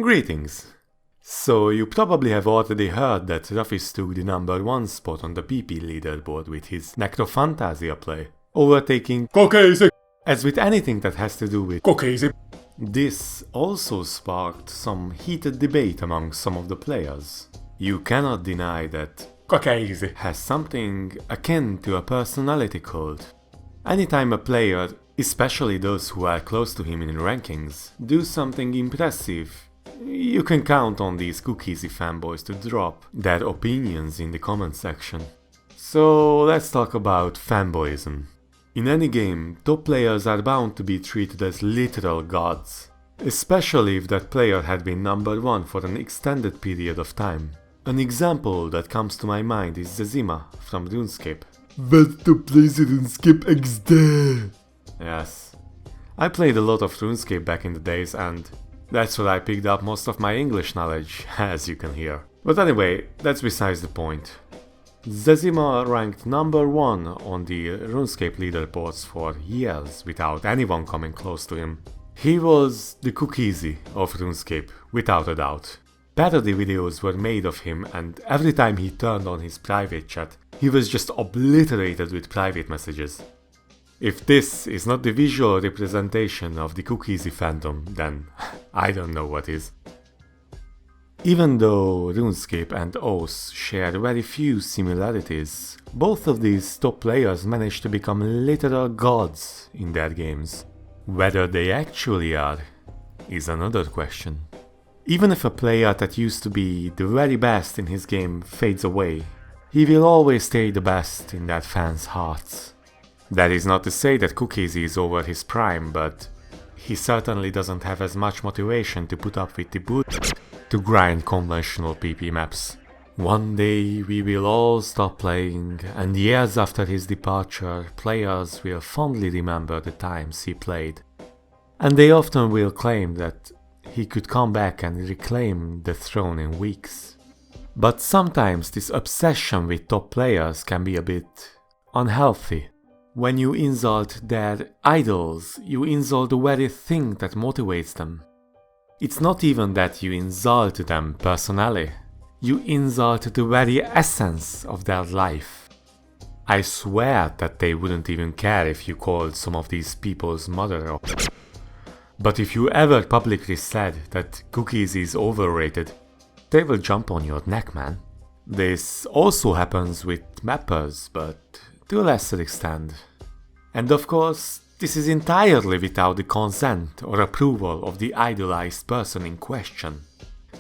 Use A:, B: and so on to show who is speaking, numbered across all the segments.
A: Greetings! So you probably have already heard that Rafis took the #1 spot on the PP leaderboard with his Necrofantasia play, overtaking
B: Cookiezi!
A: As with anything that has to do with
B: Cookiezi!
A: This also sparked some heated debate among some of the players. You cannot deny that
B: Cookiezi
A: has something akin to a personality cult. Anytime a player, especially those who are close to him in rankings, do something impressive, you can count on these Cookiezi fanboys to drop their opinions in the comment section. So let's talk about fanboyism. In any game, top players are bound to be treated as literal gods, especially if that player had been #1 for an extended period of time. An example that comes to my mind is Zezima from RuneScape.
B: What's the place RuneScape XD?
A: Yes. I played a lot of RuneScape back in the days and that's where I picked up most of my English knowledge, as you can hear. But anyway, that's besides the point. Zezima ranked #1 on the RuneScape leaderboards for years without anyone coming close to him. He was the Cookiezi of RuneScape, without a doubt. Parody videos were made of him and every time he turned on his private chat, he was just obliterated with private messages. If this is not the visual representation of the Cookiezi fandom, then I don't know what is. Even though RuneScape and Oath share very few similarities, both of these top players managed to become literal gods in their games. Whether they actually are is another question. Even if a player that used to be the very best in his game fades away, he will always stay the best in their fans' hearts. That is not to say that Cookiezi is over his prime, but he certainly doesn't have as much motivation to put up with the bullshit to grind conventional PP maps. One day we will all stop playing, and years after his departure, players will fondly remember the times he played. And they often will claim that he could come back and reclaim the throne in weeks. But sometimes this obsession with top players can be a bit unhealthy. When you insult their idols, you insult the very thing that motivates them. It's not even that you insult them personally, you insult the very essence of their life. I swear that they wouldn't even care if you called some of these people's mother or but if you ever publicly said that Cookiezi is overrated, they will jump on your neck, man. This also happens with mappers, but to a lesser extent. And of course, this is entirely without the consent or approval of the idolized person in question.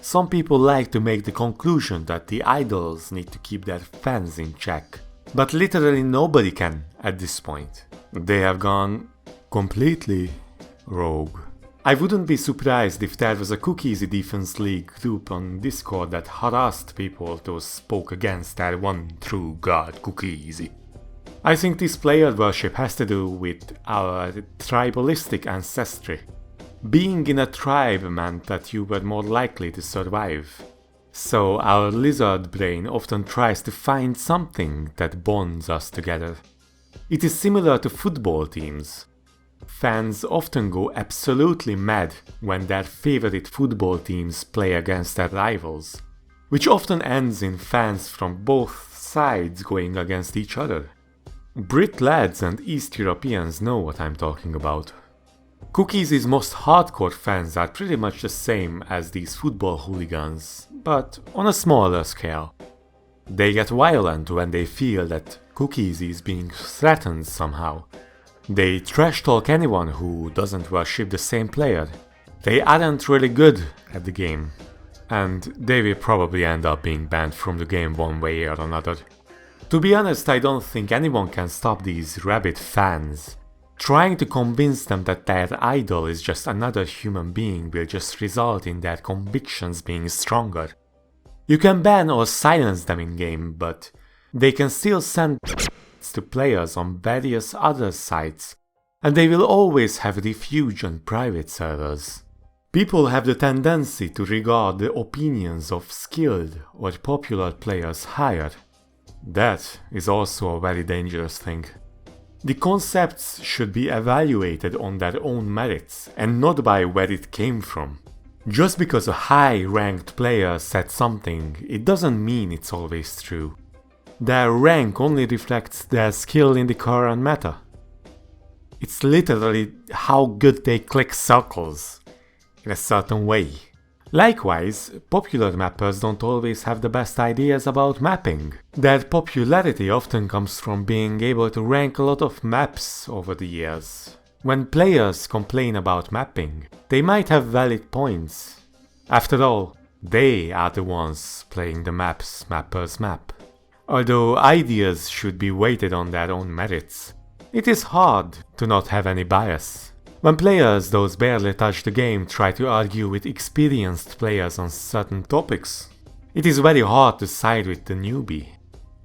A: Some people like to make the conclusion that the idols need to keep their fans in check, but literally nobody can at this point. They have gone completely rogue. I wouldn't be surprised if there was a Cookiezi Defense League group on Discord that harassed people who spoke against their one true god Cookiezi. I think this player worship has to do with our tribalistic ancestry. Being in a tribe meant that you were more likely to survive. So our lizard brain often tries to find something that bonds us together. It is similar to football teams. Fans often go absolutely mad when their favorite football teams play against their rivals, which often ends in fans from both sides going against each other. Brit lads and East Europeans know what I'm talking about. Cookiezi's most hardcore fans are pretty much the same as these football hooligans, but on a smaller scale. They get violent when they feel that Cookiezi is being threatened somehow. They trash talk anyone who doesn't worship the same player. They aren't really good at the game, and they will probably end up being banned from the game one way or another. To be honest, I don't think anyone can stop these rabid fans. Trying to convince them that their idol is just another human being will just result in their convictions being stronger. You can ban or silence them in-game, but they can still send to players on various other sites, and they will always have refuge on private servers. People have the tendency to regard the opinions of skilled or popular players higher. That is also a very dangerous thing. The concepts should be evaluated on their own merits and not by where it came from. Just because a high-ranked player said something, it doesn't mean it's always true. Their rank only reflects their skill in the current meta. It's literally how good they click circles in a certain way. Likewise, popular mappers don't always have the best ideas about mapping. Their popularity often comes from being able to rank a lot of maps over the years. When players complain about mapping, they might have valid points. After all, they are the ones playing the maps mappers map. Although ideas should be weighted on their own merits, it is hard to not have any bias. When players, those barely touch the game, try to argue with experienced players on certain topics, it is very hard to side with the newbie.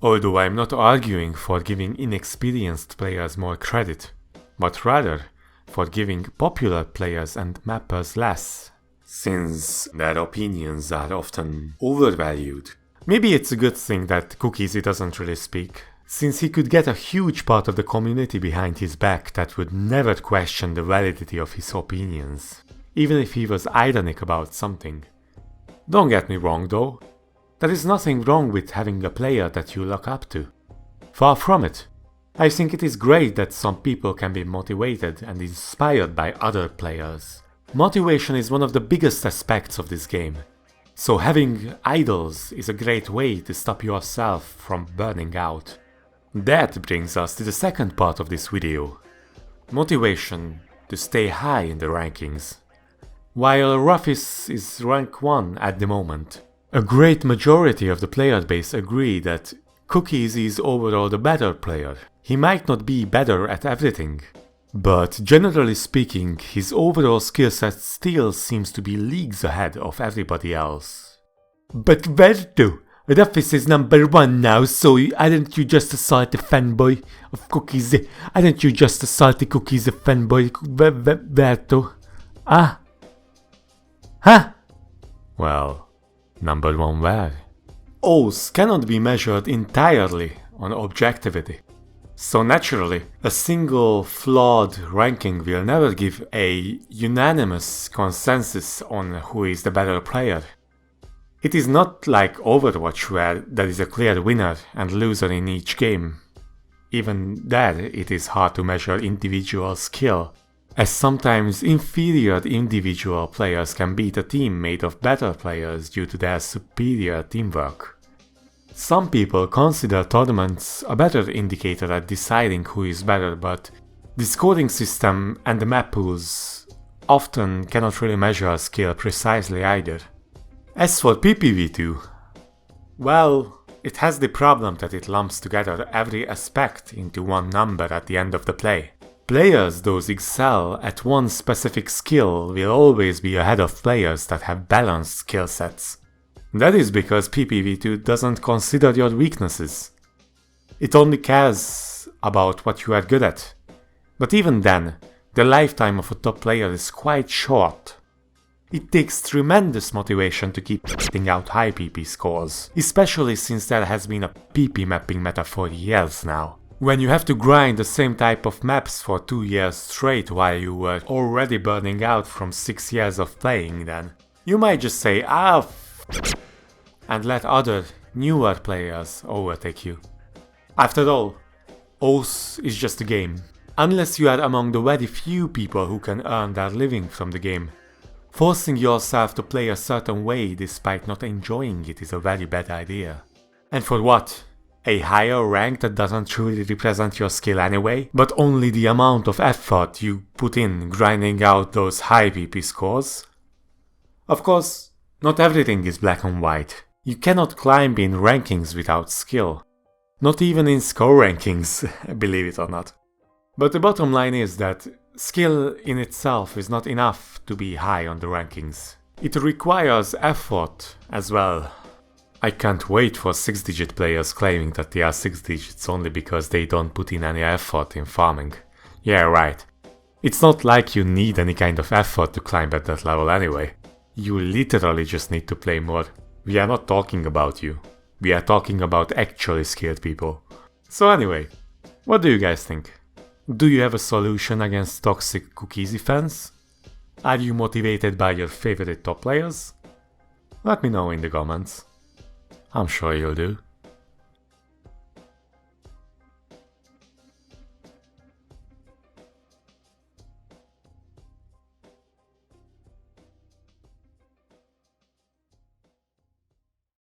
A: Although I am not arguing for giving inexperienced players more credit, but rather for giving popular players and mappers less, since their opinions are often overvalued. Maybe it's a good thing that Cookiezi doesn't really speak, since he could get a huge part of the community behind his back that would never question the validity of his opinions, even if he was ironic about something. Don't get me wrong though, there is nothing wrong with having a player that you look up to. Far from it. I think it is great that some people can be motivated and inspired by other players. Motivation is one of the biggest aspects of this game, so having idols is a great way to stop yourself from burning out. That brings us to the second part of this video. Motivation to stay high in the rankings. While Rafis is rank 1 at the moment, a great majority of the player base agree that Cookiezi is overall the better player. He might not be better at everything, but generally speaking, his overall skill set still seems to be leagues ahead of everybody else.
B: But where to? Rafis is number 1 now, so aren't you just a salty fanboy of Cookiezi? Aren't you just a salty Cookiezi fanboy? Where to? Ah? Huh?
A: Well, number 1 where? Oaths cannot be measured entirely on objectivity. So naturally, a single flawed ranking will never give a unanimous consensus on who is the better player. It is not like Overwatch where there is a clear winner and loser in each game. Even there it is hard to measure individual skill, as sometimes inferior individual players can beat a team made of better players due to their superior teamwork. Some people consider tournaments a better indicator at deciding who is better, but the scoring system and the map pools often cannot really measure skill precisely either. As for PPV2, well, it has the problem that it lumps together every aspect into one number at the end of the play. Players those excel at one specific skill will always be ahead of players that have balanced skill sets. That is because PPV2 doesn't consider your weaknesses. It only cares about what you are good at. But even then, the lifetime of a top player is quite short. It takes tremendous motivation to keep putting out high PP scores, especially since there has been a PP mapping meta for years now. When you have to grind the same type of maps for 2 years straight while you were already burning out from 6 years of playing, then you might just say and let other, newer players overtake you. After all, Oaths is just a game. Unless you are among the very few people who can earn their living from the game, forcing yourself to play a certain way despite not enjoying it is a very bad idea. And for what? A higher rank that doesn't truly represent your skill anyway, but only the amount of effort you put in grinding out those high PP scores? Of course, not everything is black and white. You cannot climb in rankings without skill. Not even in score rankings, believe it or not. But the bottom line is that skill in itself is not enough to be high on the rankings. It requires effort as well. I can't wait for 6-digit players claiming that they are 6 digits only because they don't put in any effort in farming. Yeah, right. It's not like you need any kind of effort to climb at that level anyway. You literally just need to play more. We are not talking about you. We are talking about actually skilled people. So anyway, what do you guys think? Do you have a solution against toxic Cookiezi fans? Are you motivated by your favorite top players? Let me know in the comments. I'm sure you'll do.